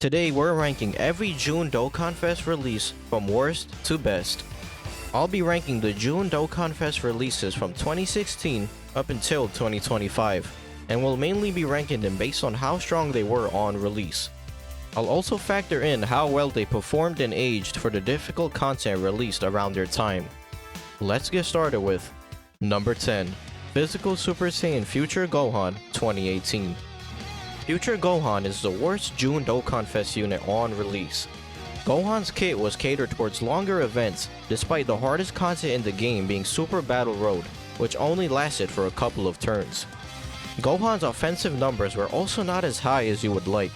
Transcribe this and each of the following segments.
Today we're ranking every June Dokkan Fest release from worst to best. I'll be ranking the June Dokkan Fest releases from 2016 up until 2025, and will mainly be ranking them based on how strong they were on release. I'll also factor in how well they performed and aged for the difficult content released around their time. Let's get started with number 10, Physical Super Saiyan Future Gohan 2018. Future Gohan is the worst June Dokkan Fest unit on release. Gohan's kit was catered towards longer events, despite the hardest content in the game being Super Battle Road, which only lasted for a couple of turns. Gohan's offensive numbers were also not as high as you would like.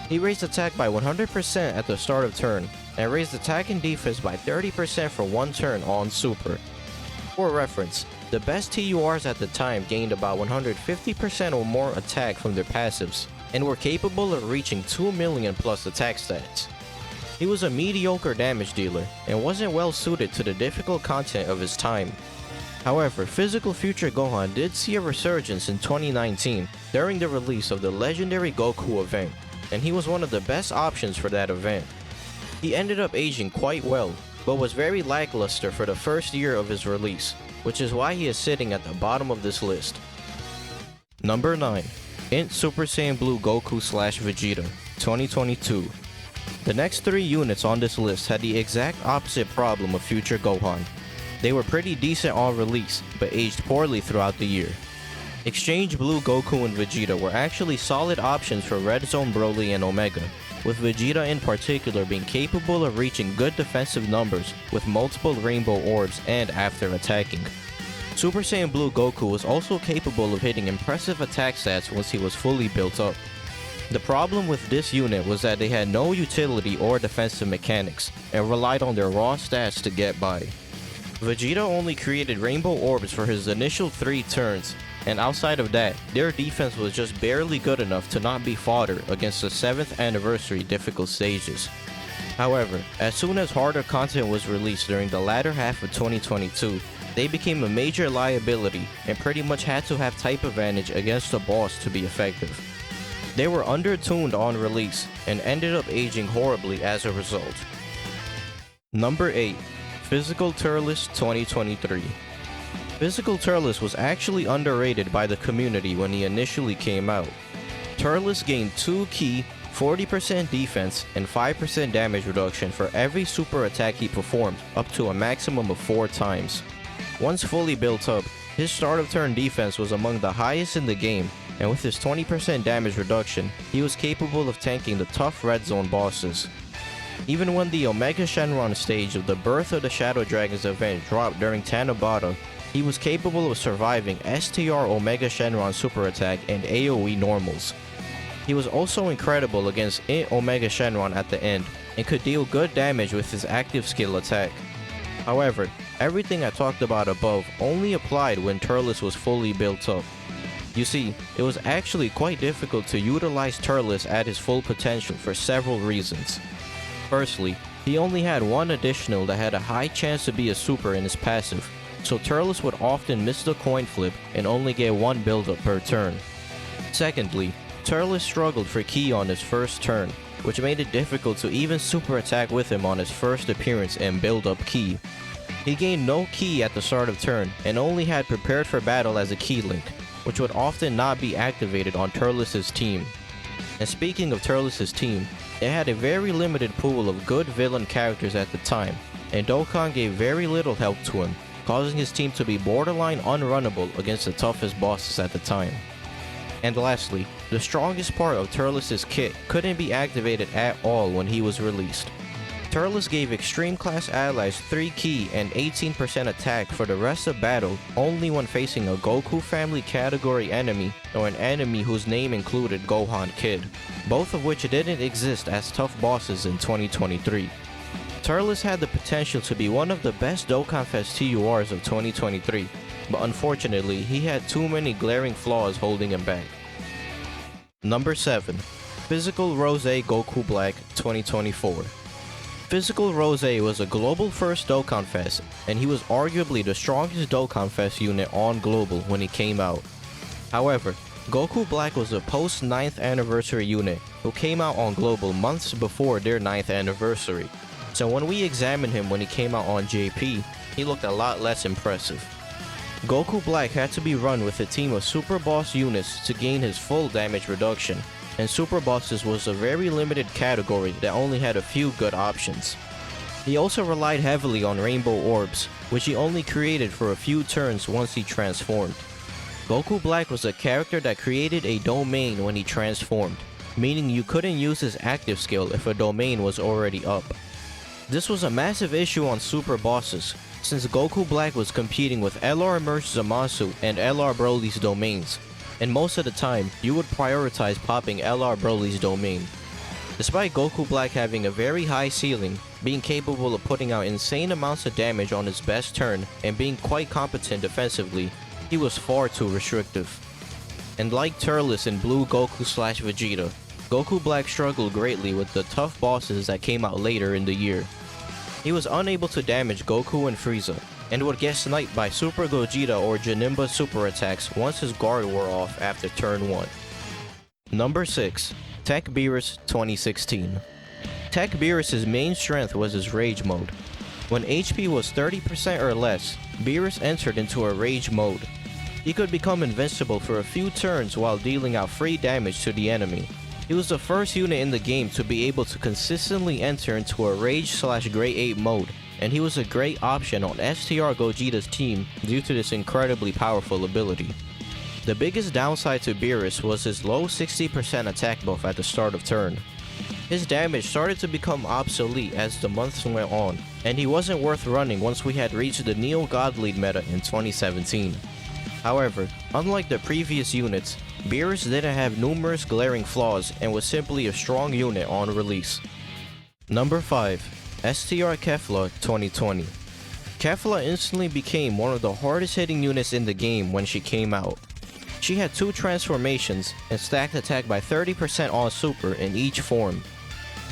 He raised attack by 100% at the start of turn, and raised attack and defense by 30% for one turn on Super. For reference, the best TURs at the time gained about 150% or more attack from their passives, and were capable of reaching 2 million plus attack stats. He was a mediocre damage dealer, and wasn't well suited to the difficult content of his time. However, Physical Future Gohan did see a resurgence in 2019 during the release of the legendary Goku event, and he was one of the best options for that event. He ended up aging quite well, but was very lackluster for the first year of his release, which is why he is sitting at the bottom of this list. Number 9, Int Super Saiyan Blue Goku / Vegeta 2022. The next 3 units on this list had the exact opposite problem of Future Gohan. They were pretty decent on release, but aged poorly throughout the year. Exchange Blue Goku and Vegeta were actually solid options for Red Zone Broly and Omega, with Vegeta in particular being capable of reaching good defensive numbers with multiple rainbow orbs and after attacking. Super Saiyan Blue Goku was also capable of hitting impressive attack stats once he was fully built up. The problem with this unit was that they had no utility or defensive mechanics, and relied on their raw stats to get by. Vegeta only created rainbow orbs for his initial 3 turns, and outside of that, their defense was just barely good enough to not be fodder against the 7th anniversary difficult stages. However, as soon as harder content was released during the latter half of 2022, they became a major liability and pretty much had to have type advantage against the boss to be effective. They were undertuned on release and ended up aging horribly as a result. Number 8, Physical Turles 2023. Physical Turles was actually underrated by the community when he initially came out. Turles gained 2 key, 40% defense, and 5% damage reduction for every super attack he performed, up to a maximum of 4 times. Once fully built up, his start of turn defense was among the highest in the game, and with his 20% damage reduction, he was capable of tanking the tough Red Zone bosses. Even when the Omega Shenron stage of the Birth of the Shadow Dragons event dropped during Tanabata, he was capable of surviving STR Omega Shenron super attack and AoE normals. He was also incredible against Int Omega Shenron at the end, and could deal good damage with his active skill attack. However, everything I talked about above only applied when Turles was fully built up. You see, it was actually quite difficult to utilize Turles at his full potential for several reasons. Firstly, he only had one additional that had a high chance to be a super in his passive, so Turles would often miss the coin flip and only get 1 build-up per turn. Secondly, Turles struggled for ki on his first turn, which made it difficult to even super attack with him on his first appearance and build up ki. He gained no ki at the start of turn and only had Prepared for Battle as a ki link, which would often not be activated on Turles' team. And speaking of Turles' team, they had a very limited pool of good villain characters at the time, and Dokkan gave very little help to him, causing his team to be borderline unrunnable against the toughest bosses at the time. And lastly, the strongest part of Turles' kit couldn't be activated at all when he was released. Turles gave Extreme Class allies 3 ki and 18% attack for the rest of battle only when facing a Goku family category enemy or an enemy whose name included Gohan Kid, both of which didn't exist as tough bosses in 2023. Turles had the potential to be one of the best Dokkan Fest TURs of 2023, but unfortunately he had too many glaring flaws holding him back. Number 7, Physical Rose Goku Black 2024. Physical Rose was a global first Dokkan Fest, and he was arguably the strongest Dokkan Fest unit on global when he came out. However, Goku Black was a post-9th anniversary unit who came out on Global months before their 9th anniversary. So when we examined him when he came out on JP, he looked a lot less impressive. Goku Black had to be run with a team of Super Boss units to gain his full damage reduction, and Super Bosses was a very limited category that only had a few good options. He also relied heavily on Rainbow Orbs, which he only created for a few turns once he transformed. Goku Black was a character that created a domain when he transformed, meaning you couldn't use his active skill if a domain was already up. This was a massive issue on Super Bosses, since Goku Black was competing with LR Merch Zamasu and LR Broly's domains, and most of the time, you would prioritize popping LR Broly's domain. Despite Goku Black having a very high ceiling, being capable of putting out insane amounts of damage on his best turn, and being quite competent defensively, he was far too restrictive. And like Turles in Blue Goku/Vegeta, Goku Black struggled greatly with the tough bosses that came out later in the year. He was unable to damage Goku and Frieza, and would get sniped by Super Gogeta or Janemba super attacks once his guard wore off after turn 1. Number 6. TEQ Beerus 2016. TEQ Beerus' main strength was his Rage mode. When HP was 30% or less, Beerus entered into a Rage mode. He could become invincible for a few turns while dealing out free damage to the enemy. He was the first unit in the game to be able to consistently enter into a Rage/Grade 8 mode, and he was a great option on STR Gogeta's team due to this incredibly powerful ability. The biggest downside to Beerus was his low 60% attack buff at the start of turn. His damage started to become obsolete as the months went on, and he wasn't worth running once we had reached the Neo God Lead meta in 2017. However, unlike the previous units, Beerus didn't have numerous glaring flaws and was simply a strong unit on release. Number 5. STR Kefla 2020. Kefla instantly became one of the hardest hitting units in the game when she came out. She had 2 transformations and stacked attack by 30% on super in each form.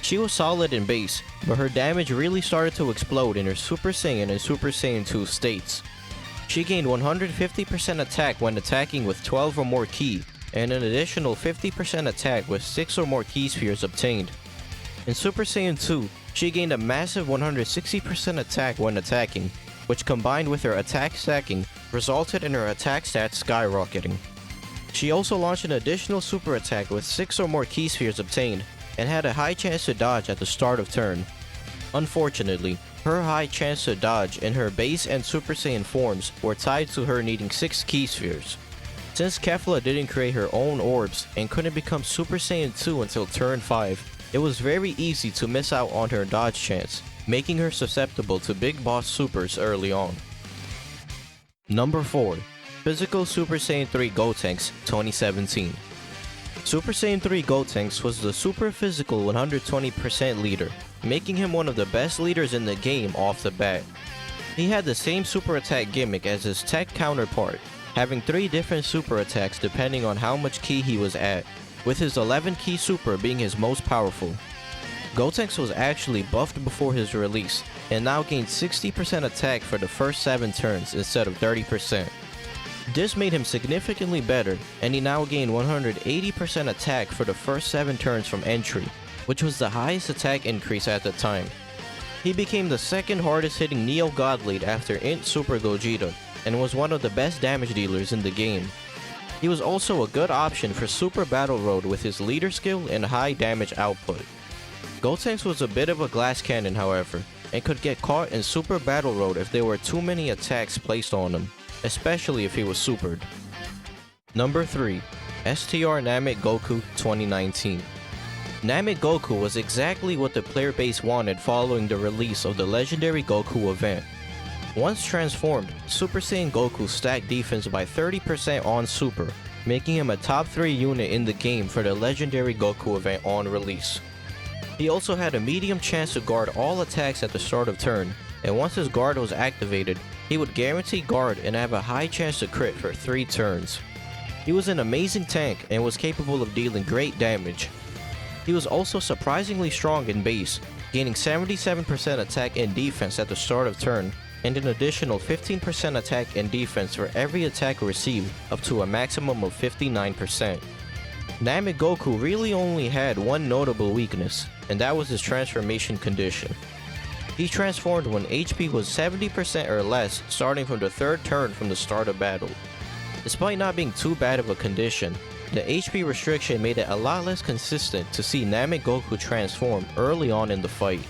She was solid in base, but her damage really started to explode in her Super Saiyan and Super Saiyan 2 states. She gained 150% attack when attacking with 12 or more ki, and an additional 50% attack with 6 or more ki spheres obtained. In Super Saiyan 2, she gained a massive 160% attack when attacking, which combined with her attack stacking resulted in her attack stats skyrocketing. She also launched an additional super attack with 6 or more ki spheres obtained, and had a high chance to dodge at the start of turn. Unfortunately, her high chance to dodge in her base and Super Saiyan forms were tied to her needing 6 ki spheres. Since Kefla didn't create her own orbs and couldn't become Super Saiyan 2 until turn 5, it was very easy to miss out on her dodge chance, making her susceptible to big boss supers early on. Number 4. Physical Super Saiyan 3 Gotenks 2017. Super Saiyan 3 Gotenks was the super physical 120% leader, making him one of the best leaders in the game off the bat. He had the same super attack gimmick as his tech counterpart, having 3 different super attacks depending on how much ki he was at, with his 11 ki super being his most powerful. Gotenks was actually buffed before his release, and now gained 60% attack for the first 7 turns instead of 30%. This made him significantly better, and he now gained 180% attack for the first 7 turns from entry, which was the highest attack increase at the time. He became the second hardest hitting Neo God Lead after Int Super Gogeta, and was one of the best damage dealers in the game. He was also a good option for Super Battle Road with his leader skill and high damage output. Gotenks was a bit of a glass cannon however, and could get caught in Super Battle Road if there were too many attacks placed on him, especially if he was supered. Number 3. STR Namek Goku 2019. Namek Goku was exactly what the player base wanted following the release of the legendary Goku event. Once transformed, Super Saiyan Goku stacked defense by 30% on super, making him a top 3 unit in the game for the legendary Goku event on release. He also had a medium chance to guard all attacks at the start of turn, and once his guard was activated, he would guarantee guard and have a high chance to crit for 3 turns. He was an amazing tank and was capable of dealing great damage. He was also surprisingly strong in base, gaining 77% attack and defense at the start of turn, and an additional 15% attack and defense for every attack received, up to a maximum of 59%. Namek Goku really only had one notable weakness, and that was his transformation condition. He transformed when HP was 70% or less, starting from the 3rd turn from the start of battle. Despite not being too bad of a condition, the HP restriction made it a lot less consistent to see Namek Goku transform early on in the fight.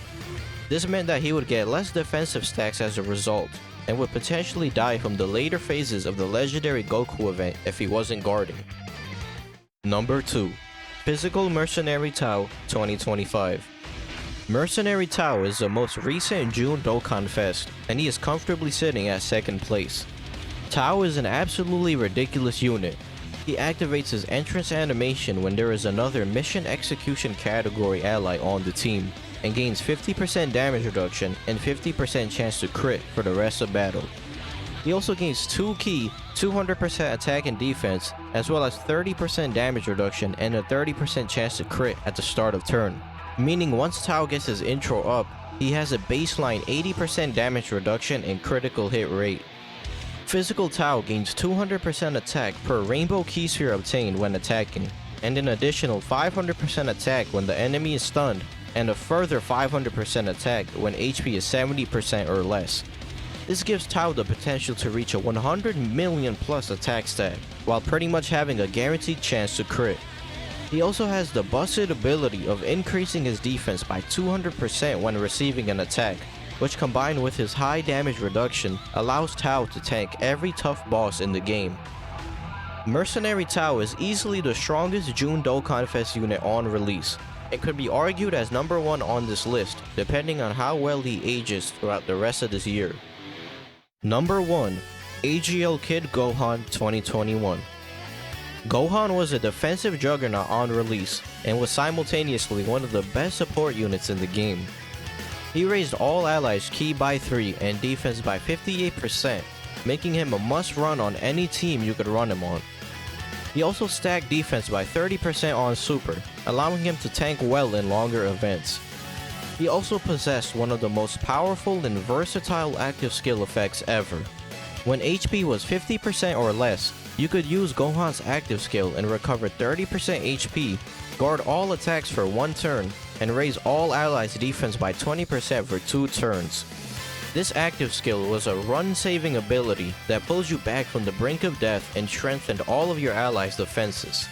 This meant that he would get less defensive stacks as a result, and would potentially die from the later phases of the legendary Goku event if he wasn't guarding. Number 2. PHY Mercenary Tao 2025. Mercenary Tao is the most recent June Dokkan Fest, and he is comfortably sitting at 2nd place. Tao is an absolutely ridiculous unit. He activates his entrance animation when there is another mission execution category ally on the team, and gains 50% damage reduction and 50% chance to crit for the rest of battle. He also gains 2 key 200% attack and defense, as well as 30% damage reduction and a 30% chance to crit at the start of turn. Meaning once Tao gets his intro up, he has a baseline 80% damage reduction and critical hit rate. Physical Tao gains 200% attack per rainbow key sphere obtained when attacking, and an additional 500% attack when the enemy is stunned, and a further 500% attack when HP is 70% or less. This gives Tao the potential to reach a 100 million plus attack stat, while pretty much having a guaranteed chance to crit. He also has the busted ability of increasing his defense by 200% when receiving an attack, which combined with his high damage reduction allows Tao to tank every tough boss in the game. Mercenary Tao is easily the strongest June Dokkan Fest unit on release, and could be argued as number 1 on this list depending on how well he ages throughout the rest of this year. Number 1. AGL Kid Gohan 2021. Gohan was a defensive juggernaut on release, and was simultaneously one of the best support units in the game. He raised all allies ki by 3 and defense by 58%, making him a must-run on any team you could run him on. He also stacked defense by 30% on Super, allowing him to tank well in longer events. He also possessed one of the most powerful and versatile active skill effects ever. When HP was 50% or less, you could use Gohan's active skill and recover 30% HP, guard all attacks for 1 turn, and raise all allies' defense by 20% for 2 turns. This active skill was a run-saving ability that pulls you back from the brink of death and strengthened all of your allies' defenses.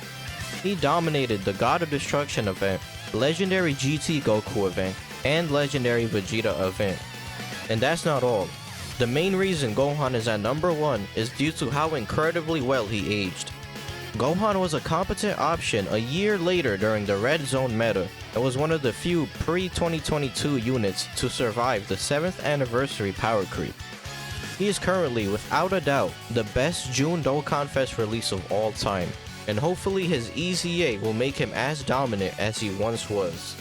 He dominated the God of Destruction event, Legendary GT Goku event, and Legendary Vegeta event. And that's not all. The main reason Gohan is at number 1 is due to how incredibly well he aged. Gohan was a competent option a year later during the Red Zone meta, and was one of the few pre-2022 units to survive the 7th anniversary power creep. He is currently, without a doubt, the best June Dokkan Fest release of all time, and hopefully his EZA will make him as dominant as he once was.